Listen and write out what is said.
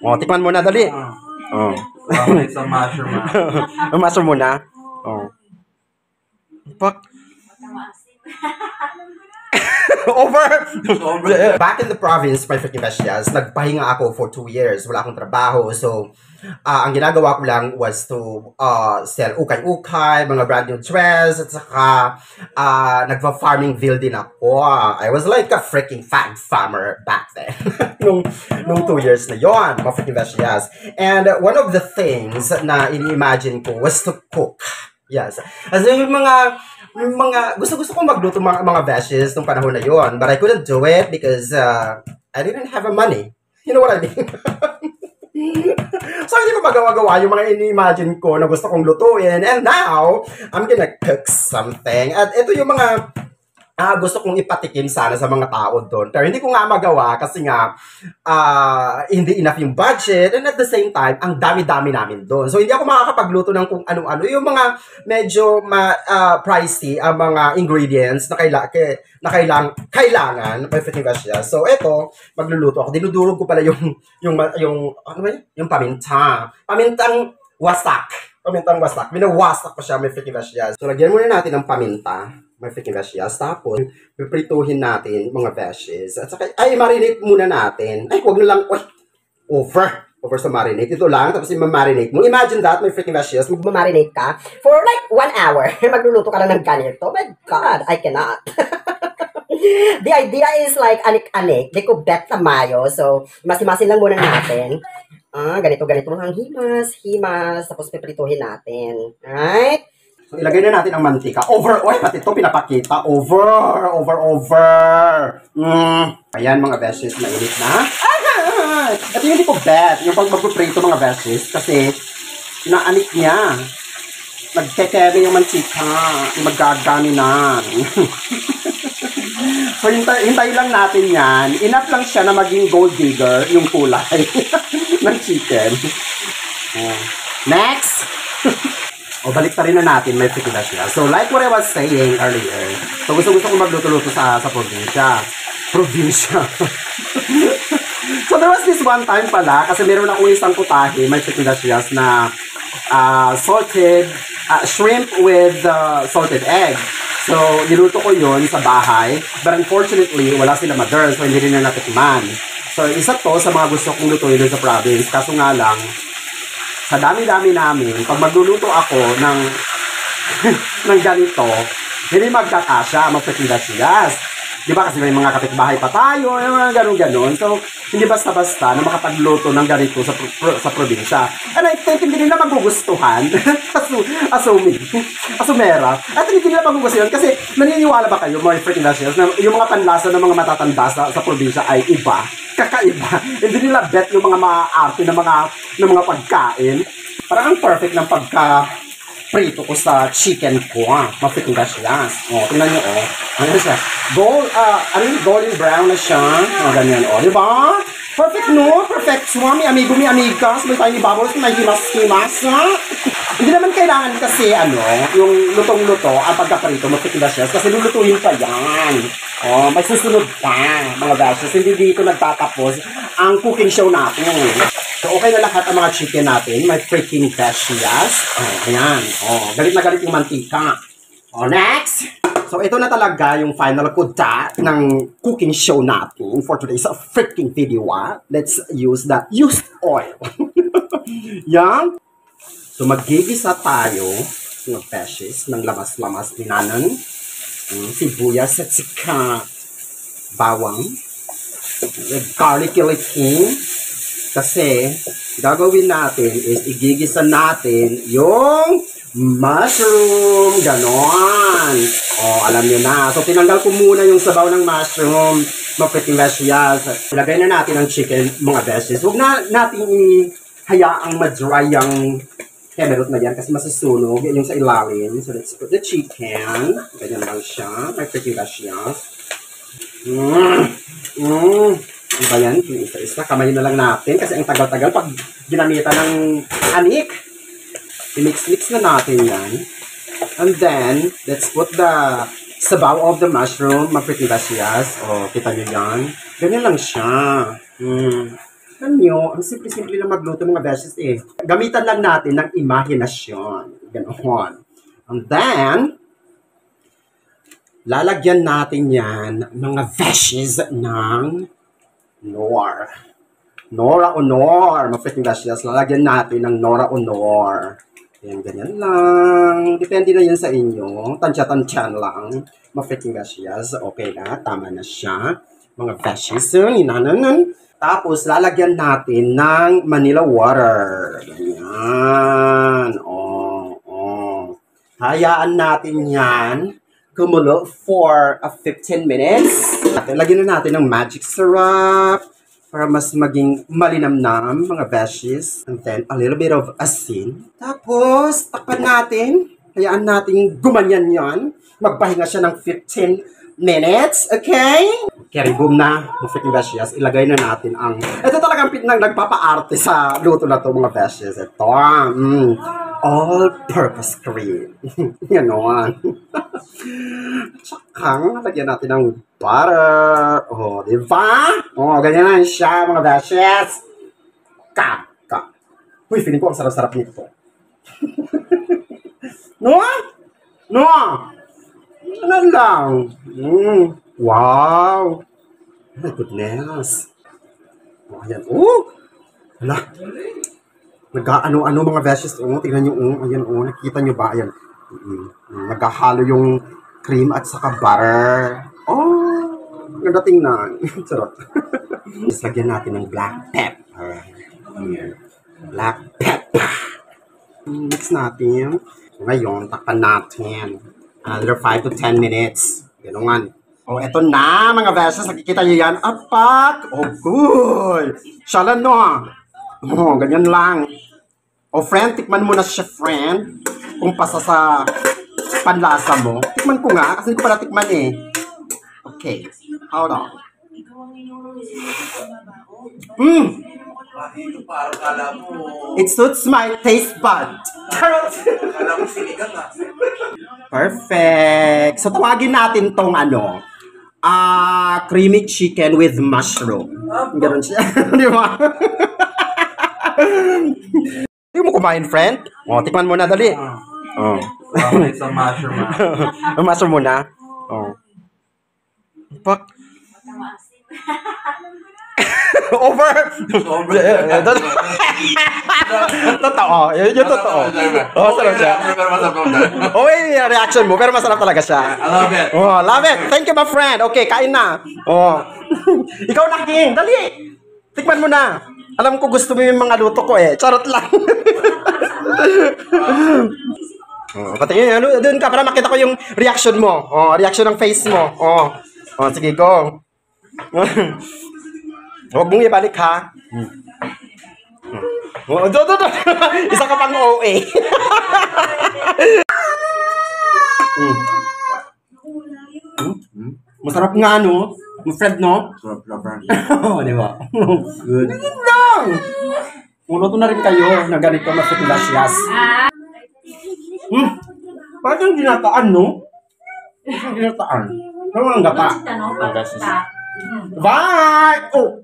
Oh, tikman mo na, dali. Oh. Okay, sa mushroom. Mushroom muna. Oh. Fuck. Over! Back in the province, my freaking bestias, nagpahinga ako for 2 years. Wala akong trabaho. So, ang ginagawa ko lang was to sell ukay-ukay, mga brand new dress, at saka nagpa-farmingville din ako. I was like a freaking fag farmer back then. nung 2 years na yon, mga freaking bestias. And one of the things na ini-imagine ko was to cook. Yes. As in, yung mga gusto kong magluto mga veggies nung panahon na yon, but I couldn't do it because I didn't have a money. You know what I mean? So hindi ko magawa-gawa yung mga ini-imagine ko na gusto kong lutuin, and now I'm gonna cook something. At ito yung mga gusto kong ipatikim sana sa mga tao doon. Pero hindi ko nga magawa kasi nga hindi enough yung budget, and at the same time, ang dami-dami namin doon. So hindi ako makakapagluto ng kung ano-ano. Yung mga medyo pricey ang mga ingredients na kailangan may freaking siya. So ito, magluluto ako. Dinudurog ko pala yung ano ba yun? Yung paminta. Pamintang wasak. Minawasak ko siya, may freaking siya. So lagyan muna natin ng paminta. May freaking veggies. Tapos, piprituhin natin mga veggies. At saka, marinate muna natin. Huwag na lang, over sa marinate. Ito lang, tapos i-marinate mo. Imagine that, may freaking veggies. Mag-marinate ka for like 1 hour. Magluluto ka lang ng ganito. Oh my God, I cannot. The idea is like anik-anik. Di ko bet na mayo. So, masimasin lang muna natin. Ganito lang ang himas. Tapos, piprituhin natin. Alright? So, ilagay na natin ang mantika. Pati ito pinapakita. Over. Ayan, mga veggies, mainit na. Ito yung hindi ko bet. Yung pag magpuprito mga veggies, kasi naanik niya. Nagkekebe yung mantika. Magagani na. So, hintay lang natin yan. Enough lang siya na maging gold digger yung kulay ng chicken. Next! Balik pa rin na natin, may freaking siya. So, like what I was saying earlier, so gusto ko magluto-luto sa probinsya. So, there was this one time pala, kasi meron akong isang putahe, may freaking siya na salted shrimp with salted egg. So, niluto ko yun sa bahay, but unfortunately, wala sila mother, so hindi rin na natikman. So, isa to sa mga gusto kong lutuin sa province, kaso nga lang, sa dami-dami namin, pag magluluto ako ng ng ganito, hindi magkakasya, magpatigas-tigas. Di ba? Kasi may mga kapitbahay pa tayo, yung mga ganun-ganon. So, hindi basta-basta na makapagluto ng ganito sa probinsya. And I think hindi nila magugustuhan. Asumera. At hindi nila magugustuhan kasi naniniwala ba kayo, mga freaking dashes, na yung mga panlasa ng mga matatanda sa probinsya ay iba. Kakaiba. Hindi nila bet yung mga maaarte ng mga pagkain. Parang ang perfect ng prito ko sa chicken ko. Ma-freaking dashes. Tingnan nyo, ano siya? Golden brown na siya. Ganyan, di ba? Perfect, no? Perfect. Swami, amigo, mi amigas. May tiny bubbles, may himas-himas. Hindi naman kailangan kasi, yung lutong-luto, ang pagkaprito, ma-freaking dashes. Kasi lulutuin pa yan. May susunod pa, mga dashes. Hindi dito nagtatapos ang cooking show natin. So, okay na lahat ang mga chicken natin. May freaking veggies. Ayan. Galit na galit yung mantika. Next! So, ito na talaga yung final kuta ng cooking show natin for today's freaking video. Let's use the used oil. Yan. So, magigisa tayo ng veggies ng lamas-lamas dinanan. Sibuyas at sika bawang. Garlic licking. Kasi, gagawin natin is igigisa natin yung mushroom. Ganon. Alam nyo na. So, tinanggal ko muna yung sabaw ng mushroom. Mapiting veggies. Ilagay na natin ang chicken, mga veggies. Huwag na natin hayaang ma-dry yung kemerot na yan kasi masusunog yung sa ilalim. So, let's put the chicken. Ganyan lang siya. Mapiting veggies. Diba yan? Isa-isa. Kamay na lang natin kasi ang tagal-tagal pag ginamitan ng anik. I-mix-mix na natin yan. And then, let's put the sabaw of the mushroom. Mapiting veggies. Kita nyo yan. Ganyan lang siya. Ano, ang simple-simple lang magluto mga beshes eh. Gamitan lang natin ng imahinasyon. Ganoon. And then, lalagyan natin yan mga beshes ng Nor. Nora Honor. Mga beshes, lalagyan natin ng Nora Honor. Yan, ganyan lang. Depende na yan sa inyo. Tansya-tansyan lang. Mga beshes, okay na. Tama na siya. Mga beshes, ninananan. Tapos, lalagyan natin ng Manila water. Ganyan. Hayaan natin yan kumulo for 15 minutes. Lagyan na natin ng magic syrup para mas maging malinamnam, mga beshes. And then, a little bit of asin. Tapos, takpan natin. Hayaan natin gumanyan yan. Magpahinga siya ng 15 minutes. Okay? Carry boom na, mga freaking beshes. Ilagay na natin ang... Ito talagang nagpapaarte sa luto na to, mga beshes. Ito, all-purpose cream. Yan naman. Tsaka, lagyan natin ng butter. Oh, di ba? Oh, ganyan na siya, mga beshes. Ka. Uy, feeling ko ang sarap-sarap nito. No? Ano lang? Wow! My goodness! Oh, ayan. Oh! Hala! Nag-ano-ano mga beshes. Oh, tingnan nyo. Oh, ayan. Oh, nakikita nyo ba? Ayan. Naghahalo yung cream at saka butter. Oh! Ganda tingnan. Sarap. Lagyan natin ng black pepper. Black pepper. Mix natin. Ngayon, takpan natin. Another 5 to 10 minutes. Ganun. Oh, eto na, mga beshes. Nakikita nyo yan. Apak! Oh, good! Shala, no? Oh, ganyan lang. Oh, friend, tikman mo na siya, friend. Kung pasa sa panlasa mo. Tikman ko nga, kasi hindi ko pala tikman eh. Okay. Hold on. It suits my taste bud. Perfect. So, tawagin natin tong creamy chicken with mushroom. Ganon siya. Di ba? Hindi mo kumain, friend? O, tikman mo na, dali. Oh. Sa mushroom. Mushroom muna. Oh. Pak. Over. Totoo. Yung totoo. Oh, sarap siya. Oh, yung reaction mo. Pero masarap talaga siya. I love it. Oh, love it. Thank you, my friend. Okay, kain na. Oh. Ikaw na, King. Dali. Tikman mo na. Alam ko gusto mo yung mga luto ko eh. Charot lang. Oh, patingin. Doon ka para makita ko yung reaction mo. Oh, reaction ng face mo. Oh. Oh, sige, go. Huwag mong ibalik, ha? Oh, do. Isa ka pang OA. Masarap nga, no? Friend, no? Sarap na, friend. Oo, di ba? Good. Ganyan lang! Muloto na rin kayo na ganito na fitlasyas. Parang ginataan, no? Ginataan. Parang ang gata. Bye! Oh!